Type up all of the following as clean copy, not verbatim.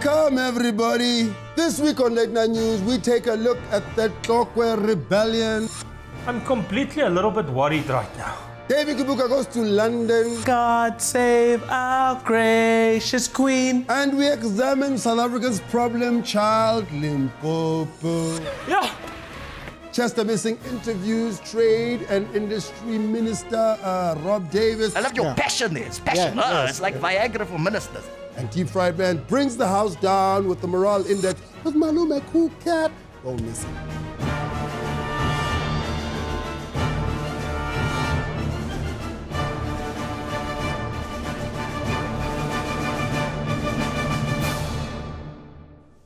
Welcome, everybody. This week on Late Night News, we take a look at the Clockway rebellion. I'm completely a little bit worried right now. David Kibuka goes to London. God save our gracious queen. And we examine South Africa's problem child, Limpopo. Yeah. Chester missing interviews, trade and industry minister Rob Davies. I love your passion there. It's passion. It's like Viagra for ministers. And Deep Fried Man brings the house down with the morale index with Malume Cool Cat. Don't miss it.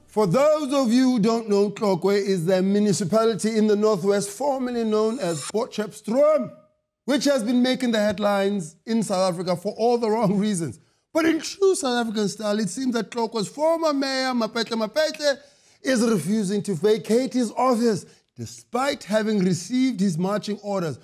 For those of you who don't know, Clockway is a municipality in the northwest formerly known as Potchefstroom, which has been making the headlines in South Africa for all the wrong reasons. But in true South African style, it seems that Clockway's former mayor, Mapete, is refusing to vacate his office despite having received his marching orders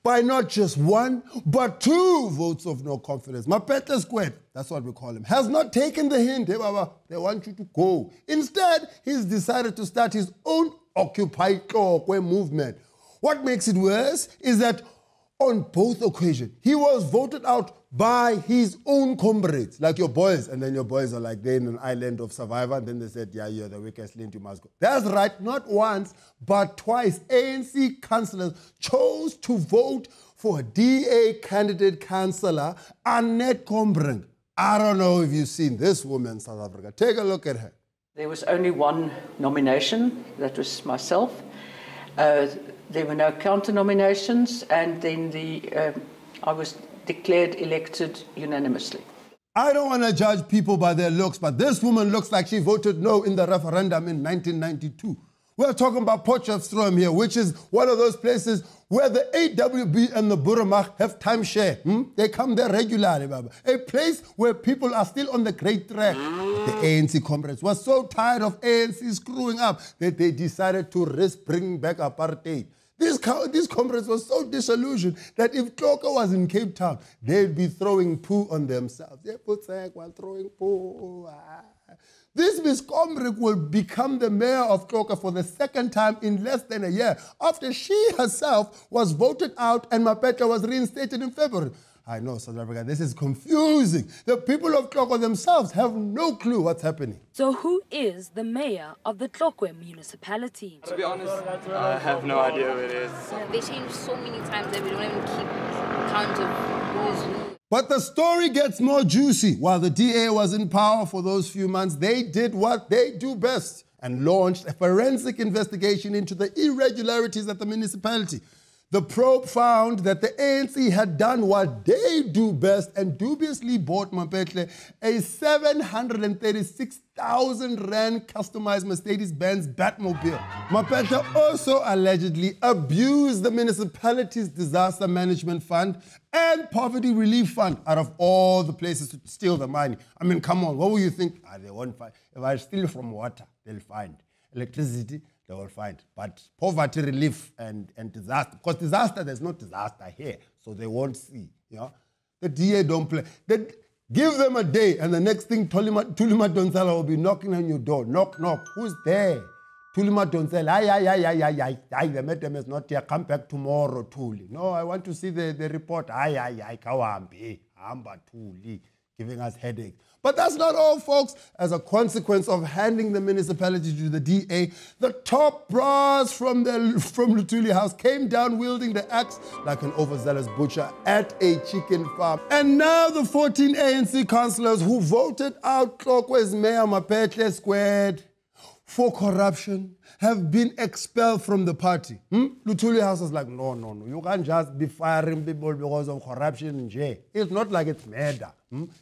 by not just one, but 2 votes of no confidence. Mapete Squared, that's what we call him, has not taken the hint. Hey, Baba, they want you to go. Instead, he's decided to start his own Occupy Clockway movement. What makes it worse is that on both occasions, he was voted out by his own comrades, like your boys, and then your boys are like, they're in an island of survivor, and then they said, yeah, you're the weakest link, you must go. That's right, not once, but twice. ANC councillors chose to vote for a DA candidate councillor, Annette Kombrink. I don't know if you've seen this woman in South Africa. Take a look at her. There was only one nomination, that was myself. There were no counter nominations, and then I was declared elected unanimously. I don't want to judge people by their looks, but this woman looks like she voted no in the referendum in 1992. We're talking about Potchefstroom here, which is one of those places where the AWB and the Burumach have timeshare. They come there regularly, Baba. A place where people are still on the great track. The ANC comrades were so tired of ANC screwing up that they decided to risk bringing back apartheid. These comrades were so disillusioned that if Clockway was in Cape Town, they'd be throwing poo on themselves. They put while throwing poo. This Miss Kombrink will become the mayor of Clockway for the 2nd time in less than a year, after she herself was voted out and Mapete was reinstated in February. I know, South Africa, this is confusing. The people of Clockway themselves have no clue what's happening. So who is the mayor of the Clockway municipality? To be honest, I have no idea who it is. They change so many times that we don't even keep count of who is who. But the story gets more juicy. While the DA was in power for those few months, they did what they do best and launched a forensic investigation into the irregularities at the municipality. The probe found that the ANC had done what they do best and dubiously bought Mapete a 736,000 Rand customized Mercedes-Benz Batmobile. Mapete also allegedly abused the municipality's disaster management fund and poverty relief fund out of all the places to steal the money. I mean, come on, what will you think? They won't find. If I steal from water, they'll find. Electricity, they will find. But poverty relief and disaster, because disaster, there's no disaster here, so they won't see. You know? The DA don't play. They give them a day, and the next thing, Tulima Donsela will be knocking on your door. Knock, knock. Who's there? Tulima Donsela, the madam is not here. Come back tomorrow, Tuli. No, I want to see the report. Kawambi, Amba Tuli, giving us headaches. But that's not all, folks. As a consequence of handing the municipality to the DA, the top brass from Lutuli House came down wielding the axe like an overzealous butcher at a chicken farm. And now the 14 ANC councillors who voted out Clockway's mayor Mapete Squared for corruption have been expelled from the party. Lutuli House is like, no. You can't just be firing people because of corruption in jail. It's not like it's murder.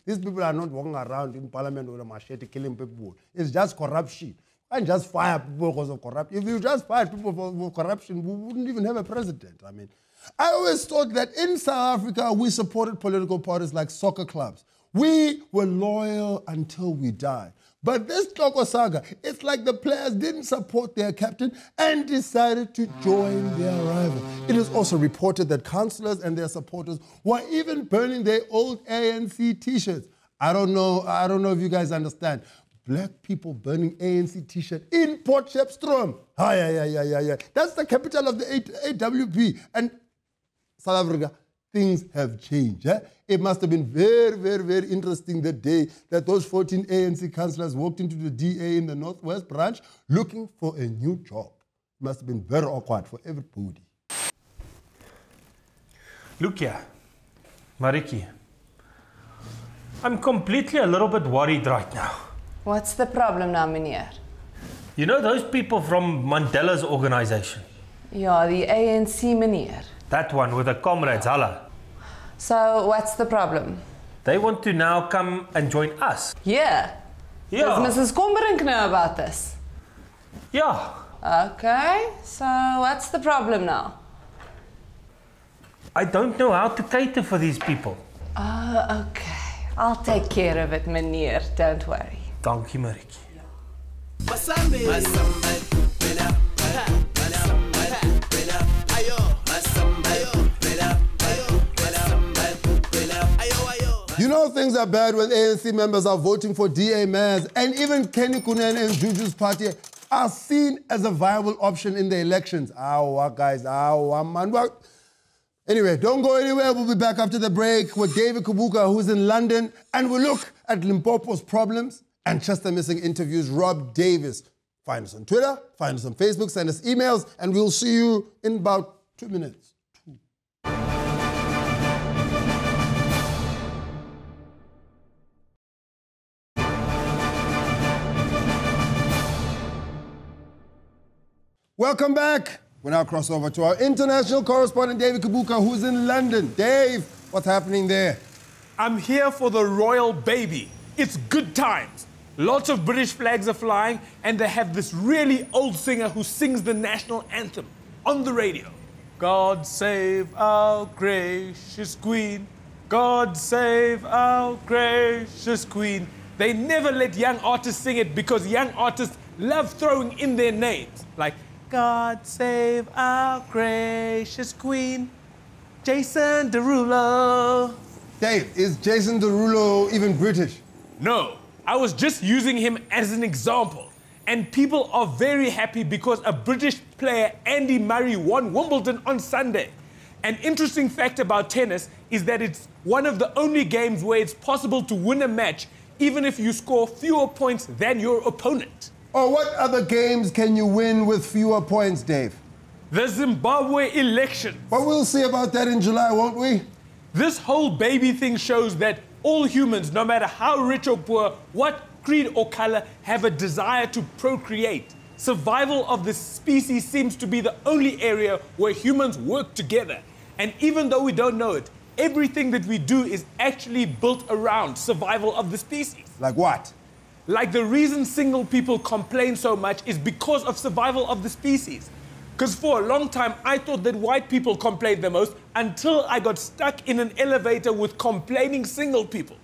These people are not walking around in parliament with a machete killing people. It's just corruption. You can't just fire people because of corruption. If you just fired people for corruption, we wouldn't even have a president. I mean, I always thought that in South Africa, we supported political parties like soccer clubs. We were loyal until we died. But this Clockway saga, it's like the players didn't support their captain and decided to join their rival. It is also reported that councillors and their supporters were even burning their old ANC T-shirts. I don't know if you guys understand. black people burning ANC t-shirt in Port Shepstone. Yeah. That's the capital of the AWP. And South Africa, things have changed. It must have been very, very, very interesting that day that those 14 ANC councillors walked into the DA in the Northwest branch looking for a new job. It must have been very awkward for everybody. Look here, Mariki. I'm completely a little bit worried right now. What's the problem now, meneer? You know those people from Mandela's organization? Ja, the ANC meneer. That one with the comrades, Hala. So, what's the problem? They want to now come and join us. Yeah. Does Mrs. Komberink know about this? Yeah. Okay, so what's the problem now? I don't know how to cater for these people. Okay. I'll take care of it, meneer. Don't worry. Dankie, Mariki. You know things are bad when ANC members are voting for DA mayors, and even Kenny Kunene and Juju's party are seen as a viable option in the elections. Guys, man. Anyway, don't go anywhere. We'll be back after the break with David Kubuka, who's in London, and we'll look at Limpopo's problems and Chester Missing interviews Rob Davies. Find us on Twitter, find us on Facebook, send us emails, and we'll see you in about 2 minutes. Welcome back. We now cross over to our international correspondent, David Kubuka, who's in London. Dave, what's happening there? I'm here for the royal baby. It's good times. Lots of British flags are flying, and they have this really old singer who sings the national anthem on the radio. God save our gracious queen. God save our gracious queen. They never let young artists sing it because young artists love throwing in their names. Like, God save our gracious queen, Jason Derulo. Dave, is Jason Derulo even British? No, I was just using him as an example. And people are very happy because a British player, Andy Murray, won Wimbledon on Sunday. An interesting fact about tennis is that it's one of the only games where it's possible to win a match even if you score fewer points than your opponent. Or what other games can you win with fewer points, Dave? The Zimbabwe election. But we'll see about that in July, won't we? This whole baby thing shows that all humans, no matter how rich or poor, what creed or color, have a desire to procreate. Survival of the species seems to be the only area where humans work together. And even though we don't know it, everything that we do is actually built around survival of the species. Like what? Like the reason single people complain so much is because of survival of the species. Because for a long time, I thought that white people complained the most until I got stuck in an elevator with complaining single people.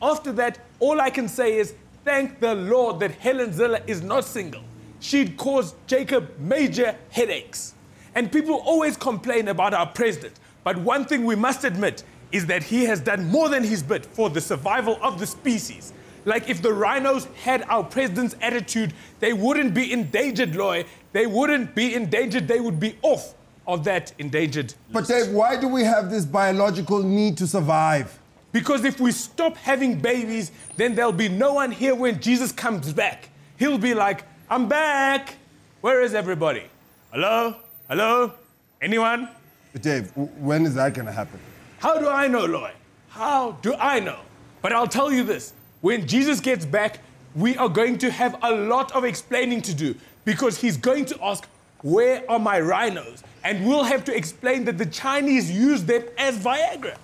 After that, all I can say is, thank the Lord that Helen Ziller is not single. She'd cause Jacob major headaches. And people always complain about our president. But one thing we must admit is that he has done more than his bit for the survival of the species. Like if the rhinos had our president's attitude, they wouldn't be endangered, Loy. They wouldn't be endangered, they would be off of that endangered list. But Dave, why do we have this biological need to survive? Because if we stop having babies, then there'll be no one here when Jesus comes back. He'll be like, I'm back. Where is everybody? Hello? Hello? Anyone? But Dave, when is that gonna happen? How do I know, Loy? How do I know? But I'll tell you this. When Jesus gets back, we are going to have a lot of explaining to do because he's going to ask, where are my rhinos? And we'll have to explain that the Chinese use them as Viagra.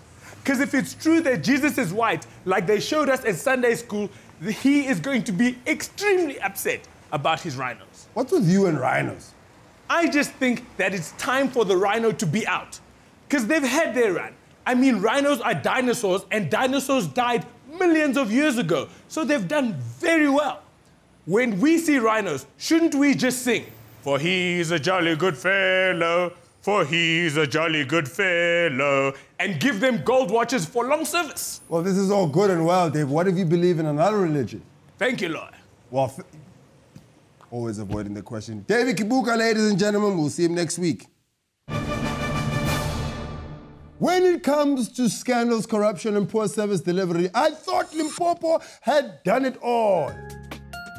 Because if it's true that Jesus is white, like they showed us at Sunday school, he is going to be extremely upset about his rhinos. What's with you and rhinos? I just think that it's time for the rhino to be out. Because they've had their run. I mean, rhinos are dinosaurs, and dinosaurs died millions of years ago, so they've done very well. When we see rhinos, shouldn't we just sing, for he's a jolly good fellow, for he's a jolly good fellow, and give them gold watches for long service? Well, this is all good and well, Dave. What if you believe in another religion? Thank you, Lord. Well, always avoiding the question. David Kibuka, ladies and gentlemen, we'll see him next week. When it comes to scandals, corruption, and poor service delivery, I thought Limpopo had done it all.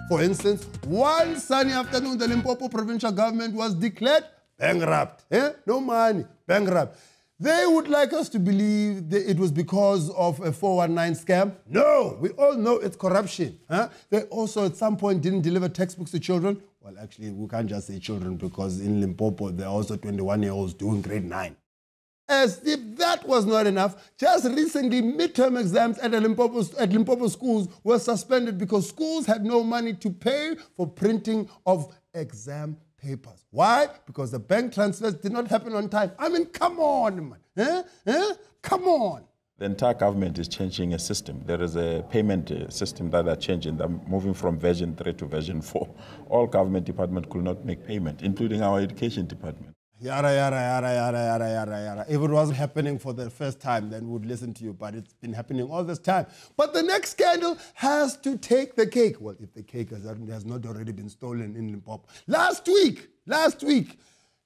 For instance, one sunny afternoon, the Limpopo provincial government was declared bankrupt. No money, bankrupt. They would like us to believe that it was because of a 419 scam. No, we all know it's corruption. They also at some point didn't deliver textbooks to children. Well, actually, we can't just say children because in Limpopo, there are also 21-year-olds doing grade 9. As if that was not enough, just recently, midterm exams at Limpopo schools were suspended because schools had no money to pay for printing of exam papers. Why? Because the bank transfers did not happen on time. I mean, come on, man. Come on. The entire government is changing a system. There is a payment system that are changing. They're moving from version 3 to version 4. All government departments could not make payment, including our education department. Yada, yada, yada, yada, yada, yada, yada. If it wasn't happening for the first time, then we'd listen to you, but it's been happening all this time. But the next scandal has to take the cake. Well, if the cake has not already been stolen in Limpopo. Last week,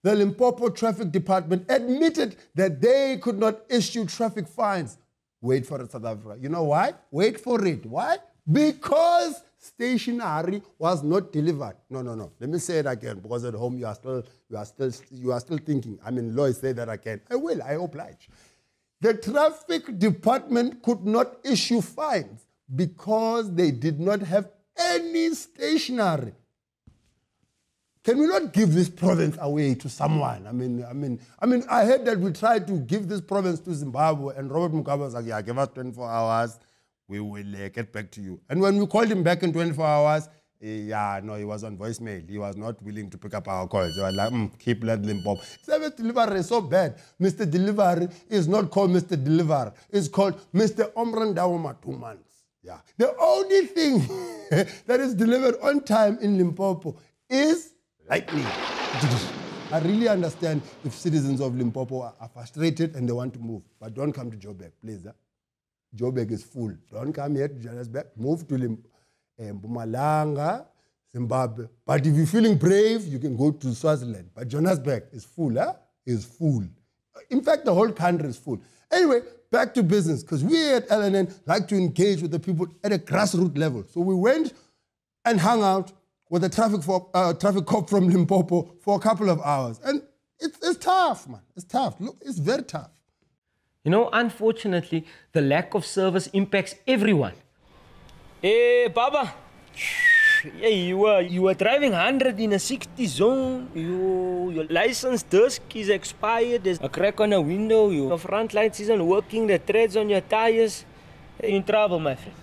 the Limpopo Traffic Department admitted that they could not issue traffic fines. Wait for it, South Africa. You know why? Wait for it. Why? Because stationery was not delivered. No. Let me say it again, because at home you are still thinking. I mean, Lois said that again. I will. I oblige. The traffic department could not issue fines because they did not have any stationery. Can we not give this province away to someone? I mean, I heard that we tried to give this province to Zimbabwe, and Robert Mugabe was like, yeah, give us 24 hours. We will get back to you. And when we called him back in 24 hours, he was on voicemail. He was not willing to pick up our calls. They were like, keep letting Limpopo. Service delivery is so bad. Mr. Delivery is not called Mr. Deliver. It's called Mr. Omran Dawama 2 months. Yeah. The only thing that is delivered on time in Limpopo is lightning. I really understand if citizens of Limpopo are frustrated and they want to move. But don't come to Joburg, please. Joburg is full. Don't come here to Johannesburg. Move to Mpumalanga, Zimbabwe. But if you're feeling brave, you can go to Swaziland. But Johannesburg is full, Is full. In fact, the whole country is full. Anyway, back to business, because we at LNN like to engage with the people at a grassroots level. So we went and hung out with a traffic cop from Limpopo for a couple of hours. And it's tough, man. It's tough. Look, it's very tough. You know, unfortunately, the lack of service impacts everyone. Hey, Baba. Hey, you were driving 100 in a 60 zone. Your license disc is expired. There's a crack on the window. Your front lights isn't working. The treads on your tires. You're in trouble, my friend.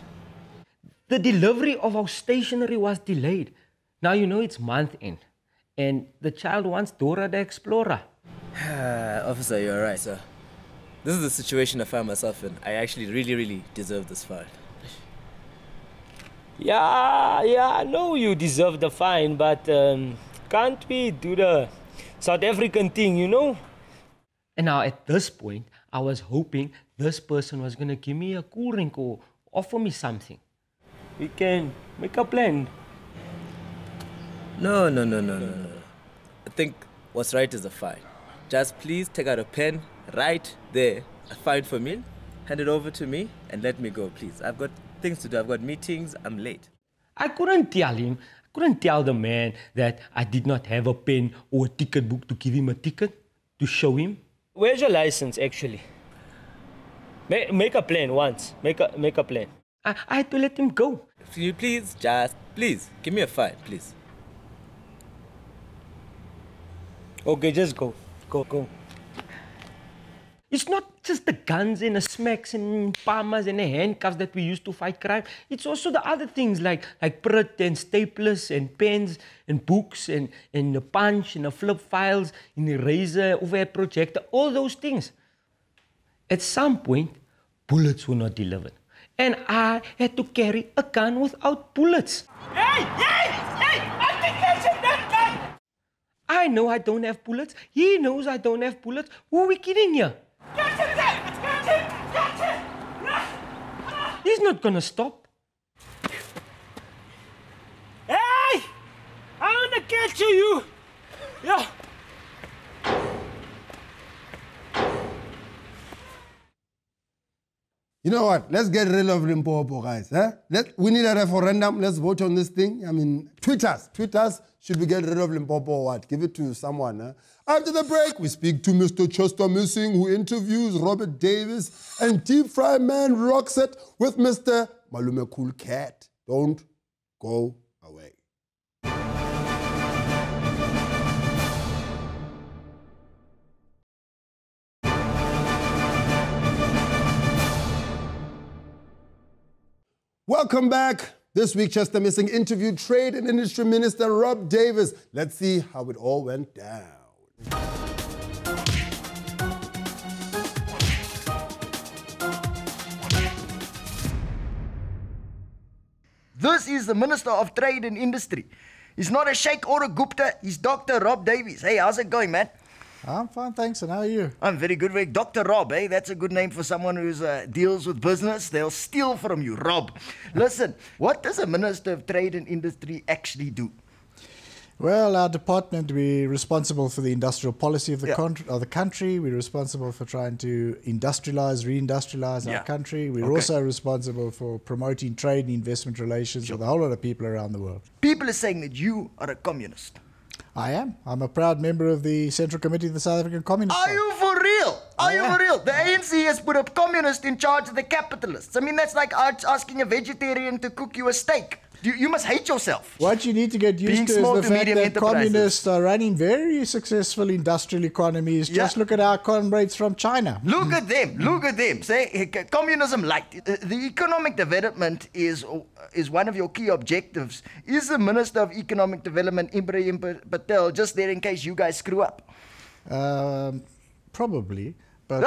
The delivery of our stationery was delayed. Now you know it's month end. And the child wants Dora the Explorer. Officer, you're right, sir. This is the situation I find myself in. I actually really deserve this fine. Yeah, I know you deserve the fine, but can't we do the South African thing, you know? And now at this point, I was hoping this person was going to give me a cool drink or offer me something. We can make a plan. No. I think what's right is a fine. Just please take out a pen right there, a fine for me, hand it over to me, and let me go, please. I've got things to do. I've got meetings. I'm late. I couldn't tell him. I couldn't tell the man that I did not have a pen or a ticket book to give him a ticket, to show him. Where's your license, actually? Make a plan once. Make a plan. I had to let him go. Can you please, please, give me a fine, please. Okay, just go. Go. It's not just the guns and the smacks and palmas and the handcuffs that we use to fight crime. It's also the other things like Prit and staplers and pens and books and the punch and the flip files and the eraser, overhead projector, all those things. At some point, bullets were not delivered. And I had to carry a gun without bullets. Hey! I think that's that gun! I know I don't have bullets. He knows I don't have bullets. Who are we kidding here? He's not gonna stop. catch you. Yeah. You know what? Let's get rid of Limpopo, guys. We need a referendum. Let's vote on this thing. I mean, tweet us. Should we get rid of Limpopo or what? Give it to someone. After the break, we speak to Mr. Chester Missing, who interviews Robert Davies, and Deep Fry Man rocks it with Mr. Malume Cool Cat. Don't go away. Welcome back. This week, Chester Missing interviewed Trade and Industry Minister Rob Davies. Let's see how it all went down. This is the Minister of Trade and Industry. He's not a Sheikh or a Gupta, he's Dr. Rob Davies. Hey, how's it going, man? I'm fine, thanks. And how are you? I'm very good, Rick. Dr. Rob, eh? That's a good name for someone who deals with business. They'll steal from you, Rob. Listen, what does a Minister of Trade and Industry actually do? Well, our department, we're responsible for the industrial policy of the country. We're responsible for trying to reindustrialize our country. We're also responsible for promoting trade and investment relations with a whole lot of people around the world. People are saying that you are a communist. I am. I'm a proud member of the Central Committee of the South African Communist Party. Are you for real? Are you for real? The ANC has put a communist in charge of the capitalists. I mean, that's like asking a vegetarian to cook you a steak. You must hate yourself. What you need to get used to is the fact that communists are running very successful industrial economies. Just look at our comrades from China. Look at them. Look at them. Say, communism light. The economic development is one of your key objectives. Is the Minister of Economic Development, Ibrahim Patel, just there in case you guys screw up? Probably. But,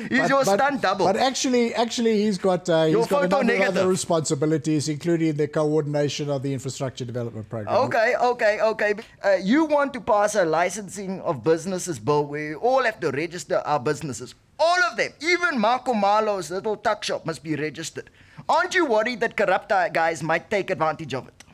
he's your stunt double. But actually, he's got a number of other responsibilities, including the coordination of the infrastructure development program. Okay. You want to pass a licensing of businesses bill where we all have to register our businesses. All of them, even Marco Marlo's little tuck shop must be registered. Aren't you worried that corrupt guys might take advantage of it?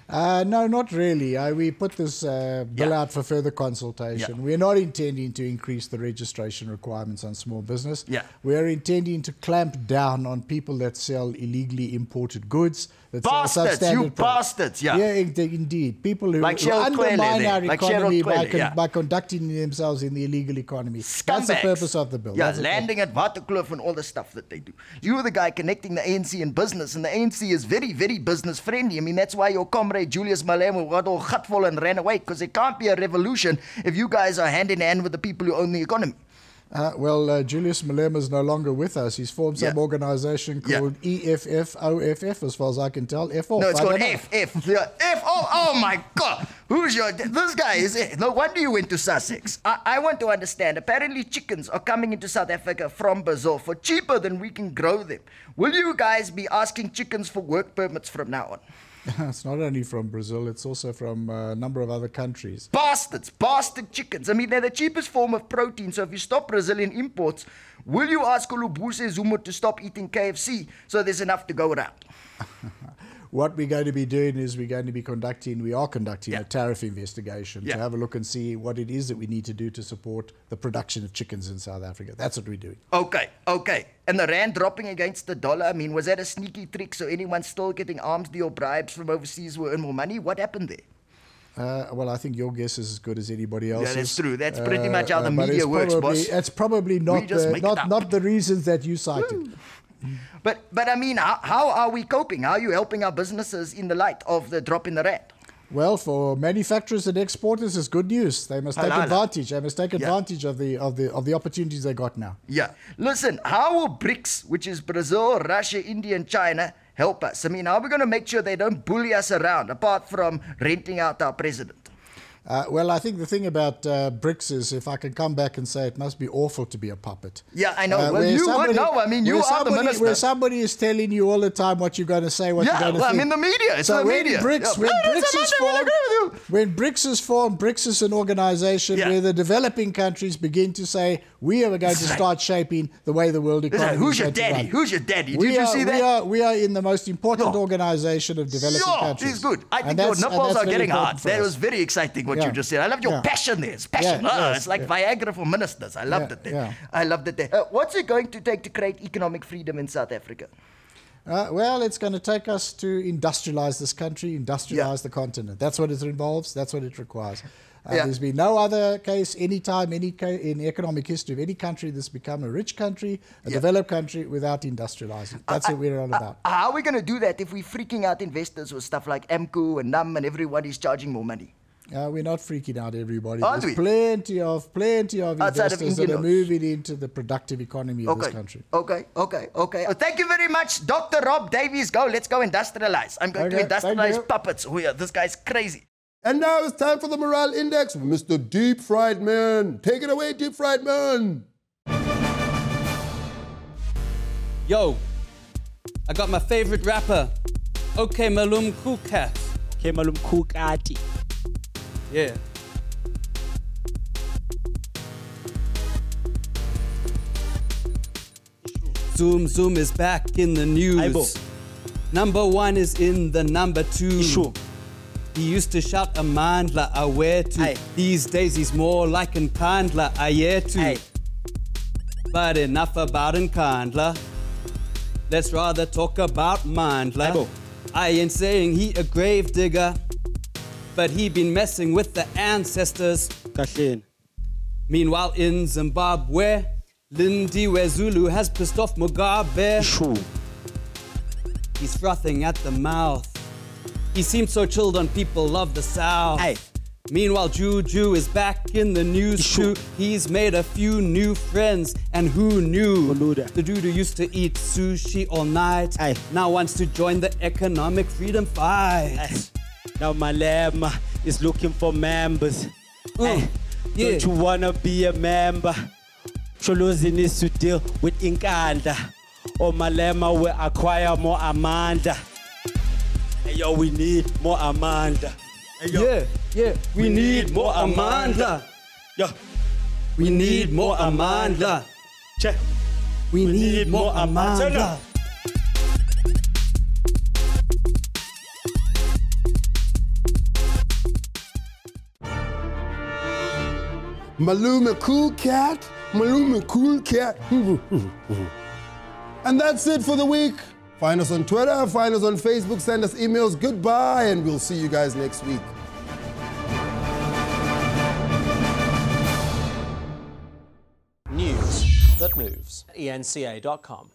No, not really. We put this bill out for further consultation. We're not intending to increase the registration requirements on small business. We are intending to clamp down on people that sell illegally imported goods. Bastards, you bastards, Yeah, indeed. People who undermine our economy by conducting themselves in the illegal economy. Scumbags. That's the purpose of the bill. Landing at Waterkloof and all the stuff that they do. You're the guy connecting the ANC and business, and the ANC is very, very business friendly. I mean, that's why your comrade Julius Malema got all gutful and ran away, because there can't be a revolution if you guys are hand in hand with the people who own the economy. Julius Malema is no longer with us. He's formed some organization called EFF, as far as I can tell. F off. No, it's called FF. Oh my God. This guy is, no wonder you went to Sussex. I want to understand. Apparently chickens are coming into South Africa from Brazil for cheaper than we can grow them. Will you guys be asking chickens for work permits from now on? It's not only from Brazil, it's also from a number of other countries. Bastards, bastard chickens. I mean, they're the cheapest form of protein, so if you stop Brazilian imports, will you ask Olubuse Zuma to stop eating KFC so there's enough to go around? What we're going to be doing is we are conducting a tariff investigation to have a look and see what it is that we need to do to support the production of chickens in South Africa. That's what we're doing. Okay. And the rand dropping against the dollar, I mean, was that a sneaky trick so anyone still getting arms deal bribes from overseas will earn more money? What happened there? Well, I think your guess is as good as anybody else's. Yeah, that's true. That's pretty much how the media works, boss. It's probably not the reasons that you cited. But I mean, how are we coping? How are you helping our businesses in the light of the drop in the rand? Well, for manufacturers and exporters, it's good news. They must take advantage. They must take advantage of the opportunities they got now. Yeah. Listen, how will BRICS, which is Brazil, Russia, India, and China, help us? I mean, how are we going to make sure they don't bully us around, apart from renting out our president? Well, I think the thing about BRICS is, if I can come back and say, it must be awful to be a puppet. Yeah, I know. Well, you would know. I mean, you are the minister. Where somebody is telling you all the time what you're going to say, what you're going to think. Yeah, I'm in the media. It's so the media. When BRICS is formed, BRICS is an organization where the developing countries begin to say, we are going to start shaping the way the world economy Who's your daddy? Who's your daddy? Did you see that? We are in the most important organization of developing countries. It's good. I think your nipples are getting hard. That was very exciting what you just said. I love your passion there. It's passion. It's like Viagra for ministers. I loved it there. I loved it there. What's it going to take to create economic freedom in South Africa? Well, it's going to take us to industrialize this country, industrialize the continent. That's what it involves. That's what it requires. There's been no other case, any time, in the economic history of any country that's become a rich country, a developed country, without industrializing. That's what we're all about. How are we going to do that if we're freaking out investors with stuff like MCO and NUM and everybody's charging more money? We're not freaking out everybody. There's plenty of investors that are moving into the productive economy of this country. Okay. Well, thank you very much, Dr. Rob Davies. Let's go industrialize. I'm going to industrialize puppets. Oh, yeah, this guy's crazy. And now it's time for the Morale Index with Mr. Deep Fried Man. Take it away, Deep Fried Man. Yo, I got my favorite rapper, OK Malum Cool Cat. OK Malum Cool Catty. Yeah. Zoom Zoom is back in the news. Number 1 is in the number 2. He used to shout Amandla Awetu. These days he's more like Nkandla Ayetu. But enough about Nkandla. Let's rather talk about Mandla. I ain't saying he a grave digger, but he been messing with the ancestors. Meanwhile in Zimbabwe, Lindiwe Zulu has pissed off Mugabe. He's frothing at the mouth. He seems so chilled on people love the South. Meanwhile, Juju is back in the news too. He's made a few new friends, and who knew? The dude who used to eat sushi all night now wants to join the economic freedom fight. Now Malema is looking for members. Don't you wanna be a member? Cholozi needs to deal with Nkandla, or Malema will acquire more Amanda. Hey yo, we need more Amanda. Hey, yo. We need more Amanda. Yo, we need more Amanda. Check. We need more Amanda. Maluma Cool Cat. Maluma Cool Cat. And that's it for the week. Find us on Twitter, find us on Facebook, send us emails. Goodbye, and we'll see you guys next week. News that moves. ENCA.com.